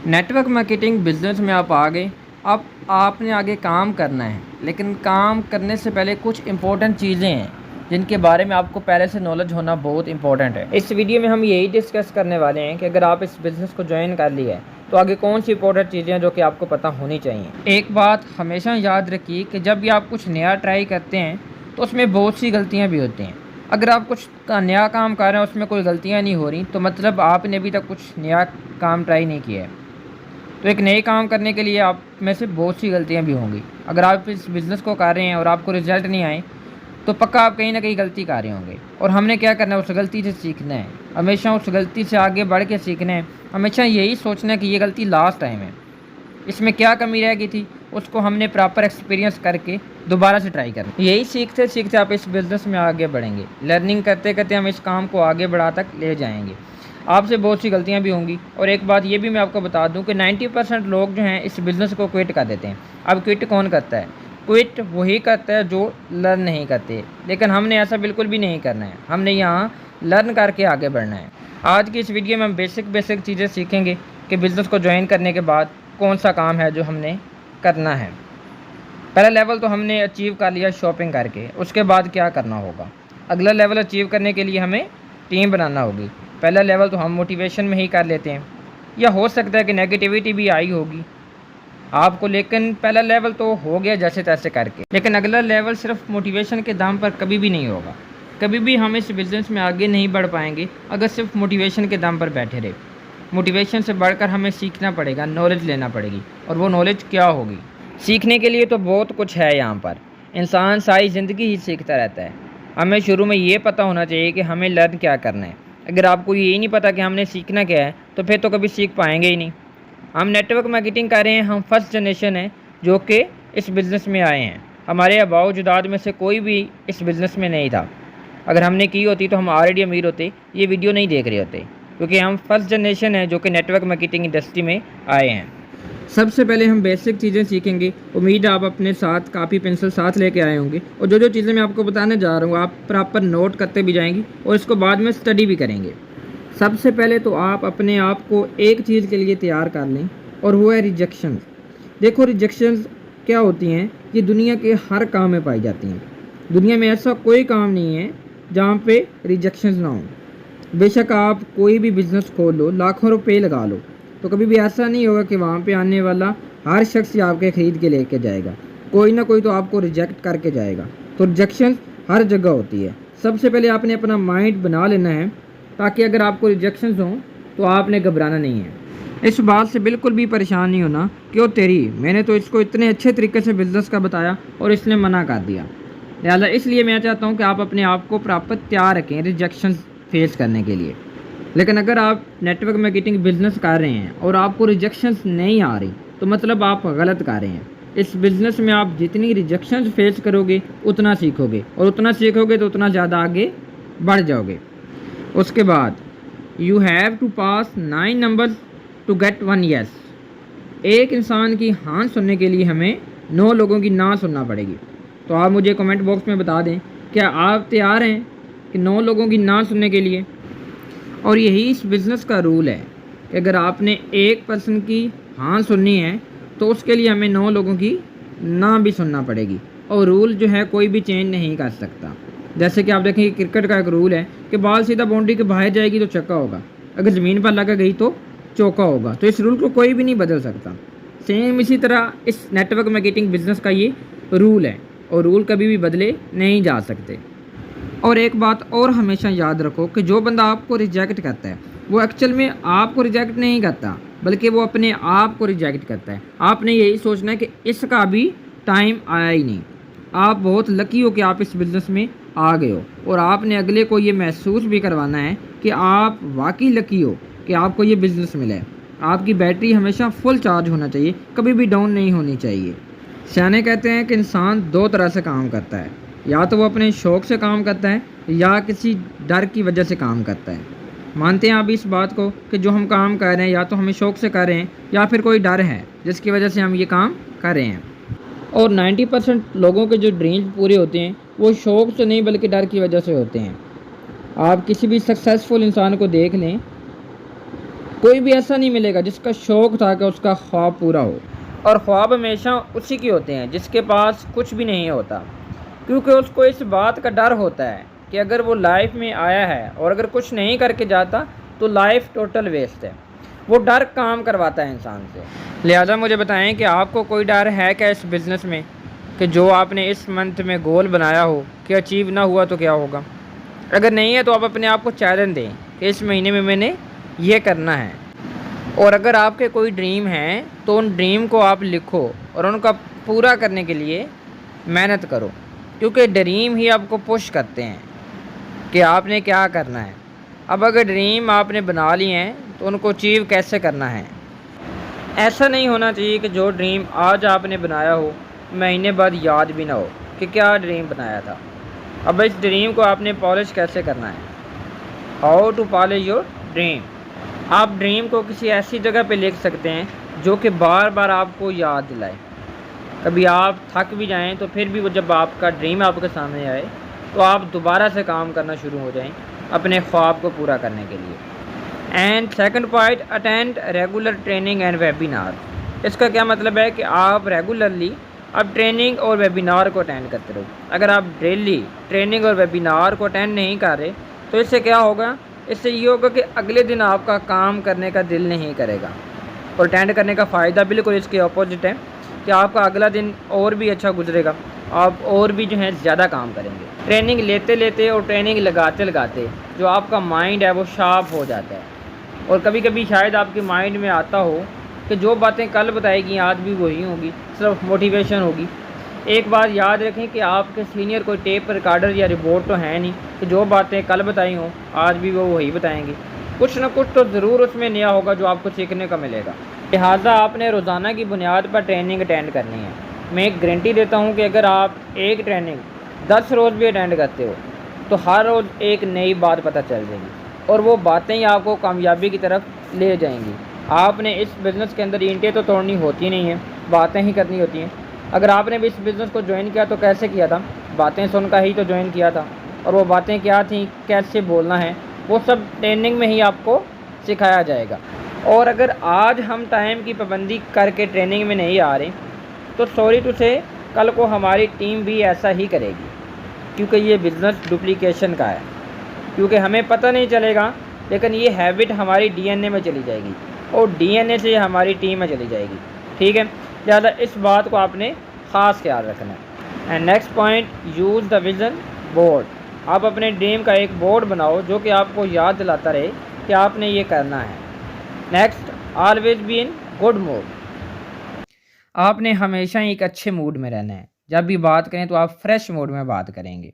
Network marketing business में आप आ गए। अब आपने आगे काम करना है, लेकिन काम करने से पहले कुछ इंपॉर्टेंट चीज़ें हैं जिनके बारे में आपको पहले से नॉलेज होना बहुत इंपॉर्टेंट है। इस वीडियो में हम यही डिस्कस करने वाले हैं कि अगर आप इस बिज़नेस को ज्वाइन कर लिया है तो आगे कौन सी इंपॉर्टेंट चीज़ें हैं जो कि आपको पता होनी चाहिए। एक बात हमेशा याद रखिए कि जब भी आप कुछ नया ट्राई करते हैं तो उसमें बहुत सी गलतियाँ भी होती हैं। अगर आप कुछ नया काम कर रहे हैं उसमें कोई गलतियाँ नहीं हो रही तो मतलब आपने अभी तक कुछ नया काम ट्राई नहीं किया है। तो एक नए काम करने के लिए आप में से बहुत सी गलतियां भी होंगी। अगर आप इस बिज़नेस को कर रहे हैं और आपको रिजल्ट नहीं आए तो पक्का आप कहीं ना कहीं गलती कर रहे होंगे। और हमने क्या करना है, उस गलती से सीखना है। हमेशा उस गलती से आगे बढ़ के सीखना है। हमेशा यही सोचना है कि ये गलती लास्ट टाइम है, इसमें क्या कमी रह गई थी, उसको हमने प्रॉपर एक्सपीरियंस करके दोबारा से ट्राई करना। यही सीखते सीखते आप इस बिज़नेस में आगे बढ़ेंगे। लर्निंग करते करते हम इस काम को आगे बढ़ा तक ले जाएंगे। आपसे बहुत सी गलतियां भी होंगी। और एक बात ये भी मैं आपको बता दूं कि 90% लोग जो हैं इस बिज़नेस को क्विट कर देते हैं। अब क्विट कौन करता है? क्विट वही करता है जो लर्न नहीं करते। लेकिन हमने ऐसा बिल्कुल भी नहीं करना है। हमने यहाँ लर्न करके आगे बढ़ना है। आज की इस वीडियो में हम बेसिक चीज़ें सीखेंगे कि बिज़नेस को ज्वाइन करने के बाद कौन सा काम है जो हमने करना है। पहला लेवल तो हमने अचीव कर लिया शॉपिंग करके। उसके बाद क्या करना होगा? अगला लेवल अचीव करने के लिए हमें टीम बनाना होगी। पहला लेवल तो हम मोटिवेशन में ही कर लेते हैं, या हो सकता है कि नेगेटिविटी भी आई होगी आपको, लेकिन पहला लेवल तो हो गया जैसे तैसे करके। लेकिन अगला लेवल सिर्फ मोटिवेशन के दम पर कभी भी नहीं होगा। कभी भी हम इस बिज़नेस में आगे नहीं बढ़ पाएंगे अगर सिर्फ मोटिवेशन के दम पर बैठे रहे। मोटिवेशन से बढ़कर हमें सीखना पड़ेगा, नॉलेज लेना पड़ेगी। और वो नॉलेज क्या होगी? सीखने के लिए तो बहुत कुछ है यहाँ पर। इंसान सारी ज़िंदगी ही सीखता रहता है। हमें शुरू में ये पता होना चाहिए कि हमें लर्न क्या करना है। अगर आपको यही नहीं पता कि हमने सीखना क्या है तो फिर तो कभी सीख पाएंगे ही नहीं। हम नेटवर्क मार्केटिंग कर रहे हैं। हम फर्स्ट जनरेशन है जो कि इस बिज़नेस में आए हैं। हमारे आबाओ जुदाद में से कोई भी इस बिज़नेस में नहीं था। अगर हमने की होती तो हम ऑलरेडी अमीर होते, ये वीडियो नहीं देख रहे होते, क्योंकि हम फर्स्ट जनरेशन है जो कि नेटवर्क मार्केटिंग इंडस्ट्री में आए हैं। सबसे पहले हम बेसिक चीज़ें सीखेंगे। उम्मीद है आप अपने साथ कापी पेंसिल साथ लेके आए होंगे, और जो चीज़ें मैं आपको बताने जा रहा हूँ आप प्रॉपर नोट करते भी जाएंगे और इसको बाद में स्टडी भी करेंगे। सबसे पहले तो आप अपने आप को एक चीज़ के लिए तैयार कर लें, और वो है रिजेक्शन। देखो, रिजेक्शन क्या होती हैं? ये दुनिया के हर काम में पाई जाती हैं। दुनिया में ऐसा कोई काम नहीं है जहाँ पे रिजेक्शन ना हो। बेशक आप कोई भी बिज़नेस खोल लो, लाखों रुपए लगा लो, तो कभी भी ऐसा नहीं होगा कि वहाँ पे आने वाला हर शख्स आपके ख़रीद के लेके जाएगा। कोई ना कोई तो आपको रिजेक्ट करके जाएगा। तो रिजेक्शन हर जगह होती है। सबसे पहले आपने अपना माइंड बना लेना है ताकि अगर आपको रिजेक्शंस हों तो आपने घबराना नहीं है। इस बात से बिल्कुल भी परेशान नहीं होना कि वो तेरी, मैंने तो इसको इतने अच्छे तरीके से बिज़नेस का बताया और इसने मना कर दिया। लिहाजा इसलिए मैं चाहता हूँ कि आप अपने आप को प्रॉपर तैयार रखें रिजेक्शन फेस करने के लिए। लेकिन अगर आप नेटवर्क मार्केटिंग बिज़नेस कर रहे हैं और आपको रिजेक्शंस नहीं आ रही तो मतलब आप गलत कर रहे हैं। इस बिज़नेस में आप जितनी रिजेक्शंस फेस करोगे उतना सीखोगे, और उतना सीखोगे तो उतना ज़्यादा आगे बढ़ जाओगे। उसके बाद you have to pass 9 numbers to get 1 yes. एक इंसान की हाँ सुनने के लिए हमें 9 लोगों की ना सुनना पड़ेगी। तो आप मुझे कमेंट बॉक्स में बता दें, क्या आप तैयार हैं कि 9 लोगों की ना सुनने के लिए? और यही इस बिज़नेस का रूल है कि अगर आपने एक पर्सन की हाँ सुननी है तो उसके लिए हमें 9 लोगों की ना भी सुनना पड़ेगी। और रूल जो है कोई भी चेंज नहीं कर सकता। जैसे कि आप देखेंगे क्रिकेट का एक रूल है कि बॉल सीधा बाउंड्री के बाहर जाएगी तो छक्का होगा, अगर ज़मीन पर लगा गई तो चौका होगा। तो इस रूल को कोई भी नहीं बदल सकता। सेम इसी तरह इस नेटवर्क मार्केटिंग बिज़नेस का ये रूल है, और रूल कभी भी बदले नहीं जा सकते। और एक बात और हमेशा याद रखो कि जो बंदा आपको रिजेक्ट करता है वो एक्चुअल में आपको रिजेक्ट नहीं करता, बल्कि वो अपने आप को रिजेक्ट करता है। आपने यही सोचना है कि इसका भी टाइम आया ही नहीं। आप बहुत लकी हो कि आप इस बिज़नेस में आ गए हो, और आपने अगले को ये महसूस भी करवाना है कि आप वाकई लकी हो कि आपको ये बिज़नेस मिला है। आपकी बैटरी हमेशा फुल चार्ज होना चाहिए, कभी भी डाउन नहीं होनी चाहिए। सियाने कहते हैं कि इंसान 2 तरह से काम करता है, या तो वो अपने शौक़ से काम करता है या किसी डर की वजह से काम करता है। मानते हैं आप इस बात को कि जो हम काम कर रहे हैं या तो हमें शौक़ से कर रहे हैं या फिर कोई डर है जिसकी वजह से हम ये काम कर रहे हैं। और 90% लोगों के जो ड्रीम्स पूरे होते हैं वो शौक़ से नहीं बल्कि डर की वजह से होते हैं। आप किसी भी सक्सेसफुल इंसान को देख लें, कोई भी ऐसा नहीं मिलेगा जिसका शौक़ था कि उसका ख्वाब पूरा हो। और ख्वाब हमेशा उसी के होते हैं जिसके पास कुछ भी नहीं होता, क्योंकि उसको इस बात का डर होता है कि अगर वो लाइफ में आया है और अगर कुछ नहीं करके जाता तो लाइफ टोटल वेस्ट है। वो डर काम करवाता है इंसान से। लिहाजा मुझे बताएं कि आपको कोई डर है क्या इस बिज़नेस में, कि जो आपने इस मंथ में गोल बनाया हो कि अचीव ना हुआ तो क्या होगा? अगर नहीं है तो आप अपने आप को चैलेंज दें कि इस महीने में मैंने ये करना है। और अगर आपके कोई ड्रीम हैं तो उन ड्रीम को आप लिखो और उनका पूरा करने के लिए मेहनत करो, क्योंकि ड्रीम ही आपको पुश करते हैं कि आपने क्या करना है। अब अगर ड्रीम आपने बना लिए हैं तो उनको अचीव कैसे करना है। ऐसा नहीं होना चाहिए कि जो ड्रीम आज आपने बनाया हो महीने बाद याद भी ना हो कि क्या ड्रीम बनाया था। अब इस ड्रीम को आपने पॉलिश कैसे करना है। How to polish your dream. आप ड्रीम को किसी ऐसी जगह पे लिख सकते हैं जो कि बार बार आपको याद दिलाए। कभी आप थक भी जाएं तो फिर भी वो जब आपका ड्रीम आपके सामने आए तो आप दोबारा से काम करना शुरू हो जाएं अपने ख्वाब को पूरा करने के लिए। And second point, attend regular training and webinar. इसका क्या मतलब है कि आप रेगुलरली अब ट्रेनिंग और वेबिनार को अटेंड करते रहो। अगर आप डेली ट्रेनिंग और वेबिनार को अटेंड नहीं कर रहे तो इससे क्या होगा, इससे ये होगा कि अगले दिन आपका काम करने का दिल नहीं करेगा। और अटेंड करने का फ़ायदा बिल्कुल इसके अपोजिट है कि आपका अगला दिन और भी अच्छा गुजरेगा, आप और भी जो है ज़्यादा काम करेंगे। ट्रेनिंग लेते लेते और ट्रेनिंग लगाते लगाते जो आपका माइंड है वो शार्प हो जाता है। और कभी कभी शायद आपके माइंड में आता हो कि जो बातें कल बताएगी आज भी वही होगी, सिर्फ मोटिवेशन होगी। एक बात याद रखें कि आपके सीनियर कोई टेप रिकॉर्डर या रिपोर्ट तो है नहीं कि जो बातें कल बताई हों आज भी वो वही बताएंगे। कुछ ना कुछ तो ज़रूर उसमें नया होगा जो आपको सीखने का मिलेगा। लिहाजा आपने रोज़ाना की बुनियाद पर ट्रेनिंग अटेंड करनी है। मैं एक गारंटी देता हूँ कि अगर आप एक ट्रेनिंग 10 रोज़ भी अटेंड करते हो तो हर रोज़ एक नई बात पता चल जाएगी और वो बातें ही आपको कामयाबी की तरफ ले जाएंगी। आपने इस बिज़नेस के अंदर ईंटें तो तोड़नी होती नहीं हैं, बातें ही करनी होती हैं। अगर आपने भी इस बिज़नेस को ज्वाइन किया तो कैसे किया था? बातें सुनकर ही तो ज्वाइन किया था। और वो बातें क्या थी, कैसे बोलना है, वो सब ट्रेनिंग में ही आपको सिखाया जाएगा। और अगर आज हम टाइम की पाबंदी करके ट्रेनिंग में नहीं आ रहे तो सॉरी टू से कल को हमारी टीम भी ऐसा ही करेगी, क्योंकि ये बिज़नेस डुप्लीकेशन का है। क्योंकि हमें पता नहीं चलेगा लेकिन ये हैबिट हमारी डीएनए में चली जाएगी और डीएनए से हमारी टीम में चली जाएगी। ठीक है, लिहाजा इस बात को आपने ख़ास ख्याल रखना है। And next point, use the vision board. आप अपने ड्रीम का एक बोर्ड बनाओ जो कि आपको याद दिलाता रहे कि आपने ये करना है। Next, always be in good mood. आपने हमेशा एक अच्छे मूड में रहना है। जब भी बात करें तो आप फ्रेश मूड में बात करेंगे।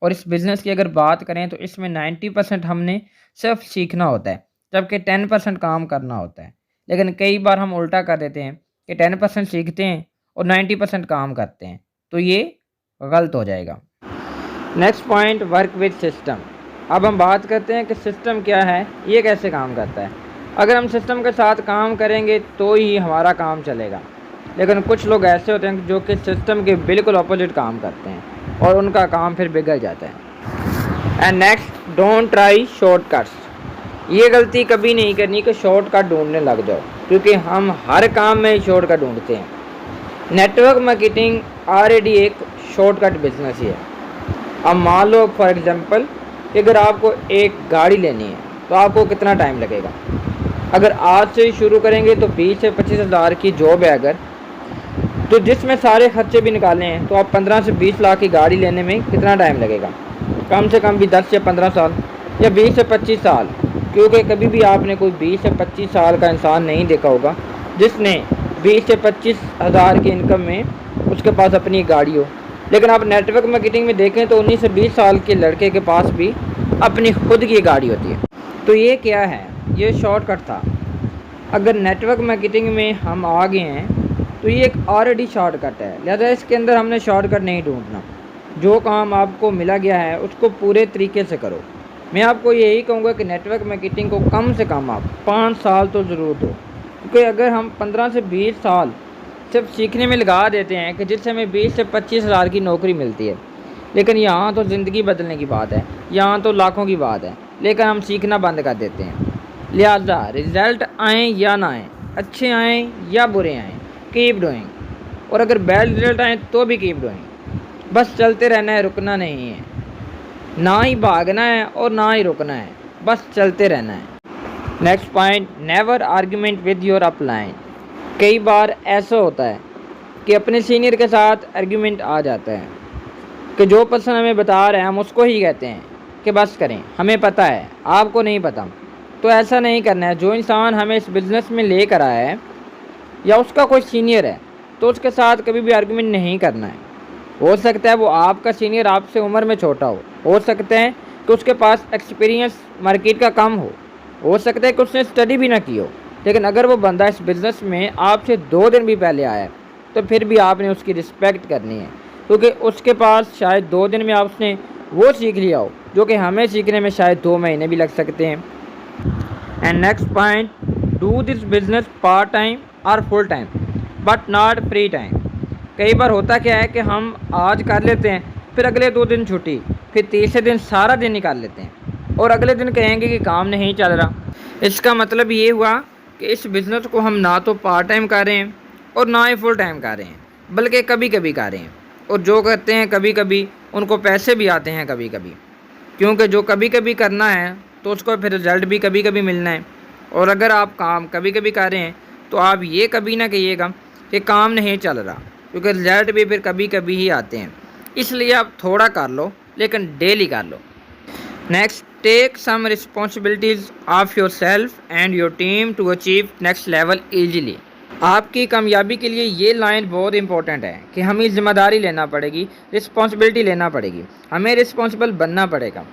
और इस बिज़नेस की अगर बात करें तो इसमें 90% हमने सिर्फ सीखना होता है, जबकि 10% काम करना होता है। लेकिन कई बार हम उल्टा कर देते हैं कि 10% सीखते हैं और 90% काम करते हैं, तो ये गलत हो जाएगा। Next point, work with system. अब हम बात करते हैं कि सिस्टम क्या है, ये कैसे काम करता है। अगर हम सिस्टम के साथ काम करेंगे तो ही हमारा काम चलेगा। लेकिन कुछ लोग ऐसे होते हैं जो कि सिस्टम के बिल्कुल अपोजिट काम करते हैं और उनका काम फिर बिगड़ जाता है। And next, don't try shortcuts. ये गलती कभी नहीं करनी कि शॉर्टकट ढूंढने लग जाओ, क्योंकि हम हर काम में शॉर्टकट ढूंढते हैं। नेटवर्क मार्केटिंग ऑलरेडी एक शॉर्टकट बिजनेस ही है। अब मान लो फॉर एग्जांपल कि अगर आपको एक गाड़ी लेनी है तो आपको कितना टाइम लगेगा। अगर आज से ही शुरू करेंगे तो 20 से 25 हज़ार की जॉब है अगर, तो जिसमें सारे खर्चे भी निकालने हैं तो आप 15 से 20 लाख की गाड़ी लेने में कितना टाइम लगेगा? कम से कम भी 10 से 15 साल या 20 से 25 साल। क्योंकि कभी भी आपने कोई 20 से 25 साल का इंसान नहीं देखा होगा जिसने 20 से 25 हज़ार की इनकम में उसके पास अपनी गाड़ी हो। लेकिन आप नेटवर्क मार्केटिंग में देखें तो 19 से 20 साल के लड़के के पास भी अपनी खुद की गाड़ी होती है। तो ये क्या है? ये शॉर्टकट था। अगर नेटवर्क मार्केटिंग में हम आ गए हैं तो ये एक ऑलरेडी शॉर्टकट है, लिहाजा इसके अंदर हमने शॉर्टकट नहीं ढूंढना। जो काम आपको मिला गया है उसको पूरे तरीके से करो। मैं आपको यही कहूँगा कि नेटवर्क मार्केटिंग को कम से कम आप 5 साल तो ज़रूर दो, क्योंकि अगर हम 15 से 20 साल सिर्फ सीखने में लगा देते हैं कि जिससे हमें 20 से 25 हज़ार की नौकरी मिलती है, लेकिन यहाँ तो ज़िंदगी बदलने की बात है, यहाँ तो लाखों की बात है, लेकिन हम सीखना बंद कर देते हैं। लिहाजा रिज़ल्ट आएँ या ना आएँ, अच्छे आएँ या बुरे आएँ, कीप डूइंग। और अगर बैड रिज़ल्ट आएँ तो भी कीप डूइंग। बस चलते रहना है, रुकना नहीं है। ना ही भागना है और ना ही रुकना है, बस चलते रहना है। Next point, never argument with your upline. कई बार ऐसा होता है कि अपने सीनियर के साथ आर्ग्यूमेंट आ जाता है कि जो पर्सन हमें बता रहे हैं हम उसको ही कहते हैं कि बस करें, हमें पता है, आपको नहीं पता। तो ऐसा नहीं करना है। जो इंसान हमें इस बिज़नेस में लेकर आया है या उसका कोई सीनियर है तो उसके साथ कभी भी आर्ग्यूमेंट नहीं करना है। हो सकता है वो आपका सीनियर आपसे उम्र में छोटा हो सकता है कि उसके पास एक्सपीरियंस मार्केट का कम हो सकता है कि उसने स्टडी भी ना की हो, लेकिन अगर वो बंदा इस बिज़नेस में आपसे 2 दिन भी पहले आया है तो फिर भी आपने उसकी रिस्पेक्ट करनी है, क्योंकि उसके पास शायद 2 दिन में आपने वो सीख लिया हो जो कि हमें सीखने में शायद 2 महीने भी लग सकते हैं। And next point, do this business part time और full time but not free time. कई बार होता क्या है कि हम आज कर लेते हैं, फिर अगले 2 दिन छुट्टी, फिर तीसरे दिन सारा दिन निकाल लेते हैं और अगले दिन कहेंगे कि काम नहीं चल रहा। इसका मतलब ये हुआ कि इस बिज़नेस को हम ना तो पार्ट टाइम कर रहे हैं और ना ही फुल टाइम कर रहे हैं, बल्कि कभी कभी कर रहे हैं। और जो करते हैं कभी कभी उनको पैसे भी आते हैं कभी कभी, क्योंकि जो कभी कभी करना है तो उसको फिर रिज़ल्ट भी कभी कभी मिलना है। और अगर आप काम कभी कभी कर रहे हैं तो आप ये कभी ना कहिएगा कि काम नहीं चल रहा, क्योंकि रिज़ल्ट भी फिर कभी कभी ही आते हैं। इसलिए आप थोड़ा कर लो लेकिन डेली कर लो। Next, take some responsibilities of yourself and your team to achieve next level easily. आपकी कामयाबी के लिए ये लाइन बहुत इंपॉर्टेंट है कि हमें ज़िम्मेदारी लेना पड़ेगी, रिस्पॉन्सिबिलिटी लेना पड़ेगी, हमें रिस्पॉन्सिबल बनना पड़ेगा।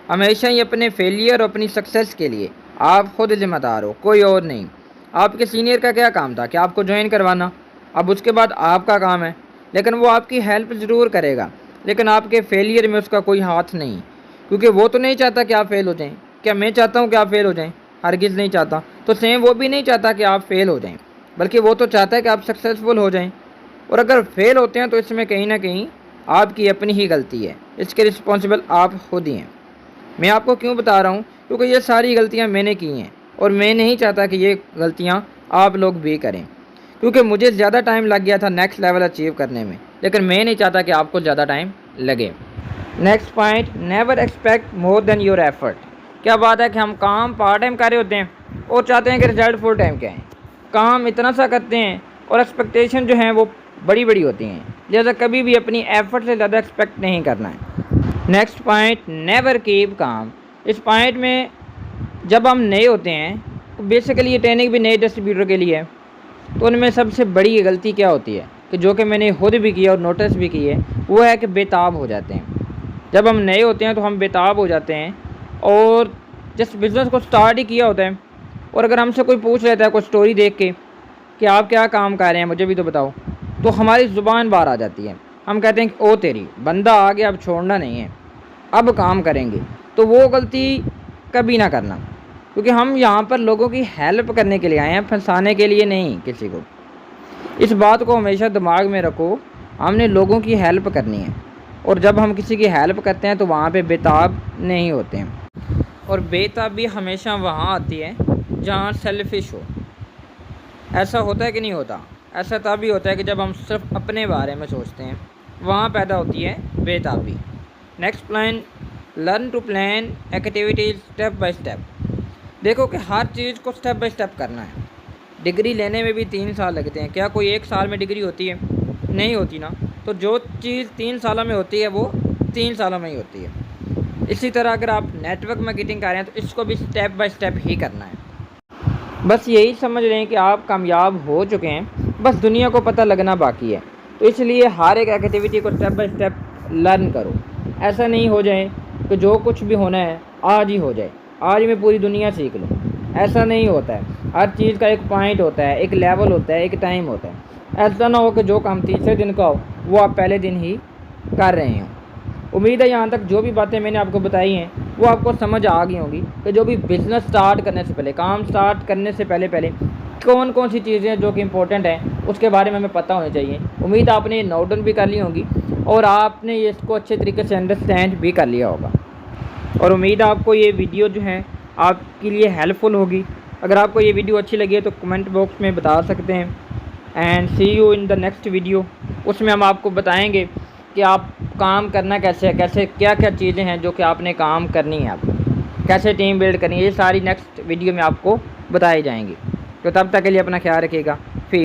हमेशा ही अपने फेलियर और अपनी सक्सेस के लिए आप खुद ज़िम्मेदार हो, कोई और नहीं। आपके सीनियर का क्या काम था कि आपको ज्वाइन करवाना, अब उसके बाद आपका काम है, लेकिन वो आपकी हेल्प ज़रूर करेगा, लेकिन आपके फेलियर में उसका कोई हाथ नहीं, क्योंकि वो तो नहीं चाहता कि आप फेल हो जाएं। क्या मैं चाहता हूँ कि आप फेल हो जाएं? हरगिज़ नहीं चाहता। तो सेम वो भी नहीं चाहता कि आप फेल हो जाएं, बल्कि वो तो चाहता है कि आप सक्सेसफुल हो जाएं। और अगर फेल होते हैं तो इसमें कहीं ना कहीं आपकी अपनी ही गलती है, इसके रिस्पॉन्सिबल आप खुद ही हैं। मैं आपको क्यों बता रहा हूँ? क्योंकि ये सारी गलतियाँ मैंने की हैं और मैं नहीं चाहता कि ये गलतियाँ आप लोग भी करें, क्योंकि मुझे ज़्यादा टाइम लग गया था नेक्स्ट लेवल अचीव करने में, लेकिन मैं नहीं चाहता कि आपको ज़्यादा टाइम लगे। Next point, never expect more than your effort. क्या बात है कि हम काम पार्ट टाइम कर रहे होते हैं और चाहते हैं कि रिजल्ट फुल टाइम के आएँ। काम इतना सा करते हैं और एक्सपेक्टेशन जो हैं वो बड़ी बड़ी होती हैं, लिहाजा कभी भी अपनी एफर्ट से ज़्यादा एक्सपेक्ट नहीं करना है। Next point, never keep calm. इस पॉइंट में जब हम नए होते हैं तो बेसिकली ये ट्रेनिंग भी नए डिस्ट्रीब्यूटर के लिए है, तो उनमें सबसे बड़ी गलती क्या होती है कि जो कि मैंने खुद भी की और नोटिस भी की है, वो है कि बेताब हो जाते हैं। जब हम नए होते हैं तो हम बेताब हो जाते हैं और जिस बिज़नेस को स्टार्ट ही किया होता है, और अगर हमसे कोई पूछ लेता है कोई स्टोरी देख के कि आप क्या काम कर रहे हैं मुझे भी तो बताओ, तो हमारी ज़ुबान बाहर आ जाती है। हम कहते हैं कि ओ तेरी, बंदा आ गया, अब छोड़ना नहीं है, अब काम करेंगे। तो वो गलती कभी ना करना, क्योंकि हम यहाँ पर लोगों की हेल्प करने के लिए आए हैं, फंसाने के लिए नहीं किसी को। इस बात को हमेशा दिमाग में रखो, हमने लोगों की हेल्प करनी है, और जब हम किसी की हेल्प करते हैं तो वहाँ पे बेताब नहीं होते हैं। और बेताबी हमेशा वहाँ आती है जहाँ सेल्फिश हो। ऐसा होता है कि नहीं होता? ऐसा तभी होता है कि जब हम सिर्फ अपने बारे में सोचते हैं, वहाँ पैदा होती है बेताबी। Next plan, learn to plan activities step by step. देखो कि हर चीज़ को स्टेप बाय स्टेप करना है। डिग्री लेने में भी 3 साल लगते हैं, क्या कोई 1 साल में डिग्री होती है? नहीं होती ना। तो जो चीज़ 3 सालों में होती है वो 3 सालों में ही होती है। इसी तरह अगर आप नेटवर्क मार्केटिंग कर रहे हैं तो इसको भी स्टेप बाय स्टेप ही करना है। बस यही समझ लें कि आप कामयाब हो चुके हैं, बस दुनिया को पता लगना बाकी है। तो इसलिए हर एक एक्टिविटी को स्टेप बाय स्टेप लर्न करो। ऐसा नहीं हो जाए कि जो कुछ भी होना है आज ही हो जाए, आज मैं पूरी दुनिया सीख लूँ। ऐसा नहीं होता है। हर चीज़ का एक पॉइंट होता है, एक लेवल होता है, एक टाइम होता है। ऐसा ना हो कि जो काम तीसरे दिन का हो वो आप पहले दिन ही कर रहे हो। उम्मीद है यहाँ तक जो भी बातें मैंने आपको बताई हैं वो आपको समझ आ गई होंगी कि जो भी बिज़नेस स्टार्ट करने से पहले, काम स्टार्ट करने से पहले कौन कौन सी चीज़ें जो कि इम्पोर्टेंट हैं उसके बारे में हमें पता होनी चाहिए। उम्मीद है आपने ये नोट डाउन भी कर ली होंगी और आपने इसको अच्छे तरीके से अंडरस्टैंड भी कर लिया होगा। और उम्मीद है आपको ये वीडियो जो है आपके लिए हेल्पफुल होगी। अगर आपको ये वीडियो अच्छी लगी है तो कमेंट बॉक्स में बता सकते हैं। And see you in the next video. उसमें हम आपको बताएंगे कि आप काम करना कैसे है, कैसे क्या क्या चीज़ें हैं जो कि आपने काम करनी है, आपको कैसे टीम बिल्ड करनी है, ये सारी नेक्स्ट वीडियो में आपको बताई जाएंगी। तो तब तक के लिए अपना ख्याल रखिएगा। फिर